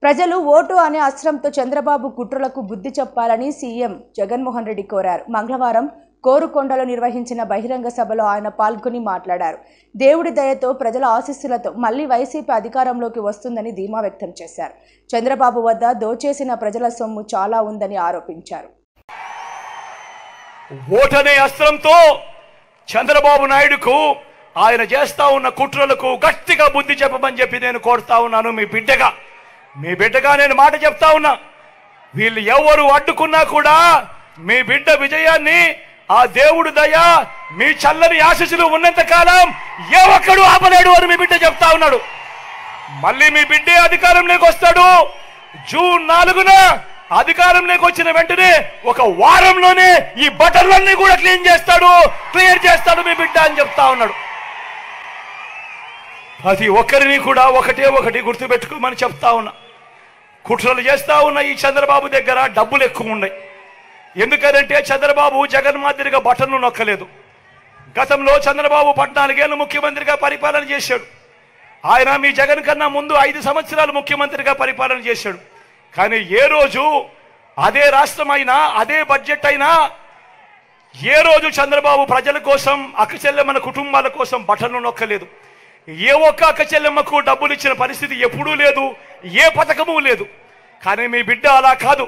ప్రజలు ఓటు అనే అస్త్రంతో చంద్రబాబు కుట్రలకు బుద్ధి చెప్పాలని సీఎం జగన్మోహన్ రెడ్డి కోరారు. మంగళవారం కోరుకొండలో నిర్వహించిన బహిరంగ సభలో ఆయన పాల్గొని మాట్లాడారు. దేవుడి దయతో ప్రజల ఆశీస్సులతో మళ్లీ వైసీపీ అధికారంలోకి వస్తుందని ధీమా వ్యక్తం చేశారు. చంద్రబాబు వద్ద దోచేసిన ప్రజల సొమ్ము చాలా ఉందని ఆరోపించారు. ఓటనే అస్త్రంతో చంద్రబాబు నాయుడుకు ఆయన చేస్తా ఉన్న కుట్రలకు గట్టిగా బుద్ధి చెప్పమని చెప్పి నేను కోరుతా ఉన్నాను. మీ బిడ్డగా నేను మాట చెప్తా ఉన్నా. వీళ్ళు ఎవరు అడ్డుకున్నా కూడా మీ బిడ్డ విజయాన్ని ఆ దేవుడు దయ మీ చల్లని ఆశీస్సులు ఉన్నంత కాలం ఏ ఒక్కడు ఆపలేడు అని మీ బిడ్డ చెప్తా ఉన్నాడు. మళ్ళీ మీ బిడ్డే అధికారంలోకి వస్తాడు. జూన్ 4న అధికారంలోకి వచ్చిన వెంటనే ఒక వారంలోనే ఈ బటన్లన్నీ కూడా క్లియర్ చేస్తాడు మీ బిడ్డ అని చెప్తా ఉన్నాడు. ప్రతి ఒక్కరిని కూడా ఒకటి గుర్తుపెట్టుకోమని చెప్తా ఉన్నా. కుట్రలు చేస్తా ఉన్న ఈ చంద్రబాబు దగ్గర డబ్బులు ఎక్కువ ఉన్నాయి. ఎందుకంటే చంద్రబాబు జగన్ మాదిరిగా బటన్లు నొక్కలేదు. గతంలో చంద్రబాబు 14 ఏళ్ళు ముఖ్యమంత్రిగా పరిపాలన చేశాడు. ఆయన మీ జగన్ కన్నా ముందు 5 సంవత్సరాలు ముఖ్యమంత్రిగా పరిపాలన చేశాడు. కానీ ఏ రోజు అదే రాష్ట్రం అయినా అదే బడ్జెట్ అయినా ఏ రోజు చంద్రబాబు ప్రజల కోసం అక్క చెల్లెమ్మల కుటుంబాల కోసం బటన్లు నొక్కలేదు. ఏ ఒక్క అక్క చెల్లెమ్మకు డబ్బులు ఇచ్చిన పరిస్థితి ఎప్పుడూ లేదు, ఏ పథకము లేదు. కానీ మీ బిడ్డ అలా కాదు.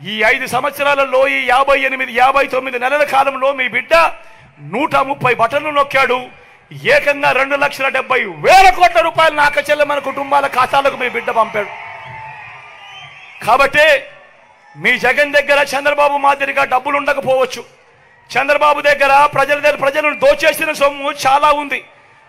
ఈ 5 సంవత్సరాలలో ఈ 59 నెలల కాలంలో మీ బిడ్డ 130 బటన్లు నొక్కాడు. ఏకంగా 2,70,000 కోట్ల రూపాయలు నా అక్క చెల్లెమ్మల కుటుంబాల ఖాతాలకు మీ బిడ్డ పంపాడు. కాబట్టి మీ జగన్ దగ్గర చంద్రబాబు మాదిరిగా డబ్బులు ఉండకపోవచ్చు. చంద్రబాబు దగ్గర ప్రజలను దోచేసిన సొమ్ము చాలా ఉంది.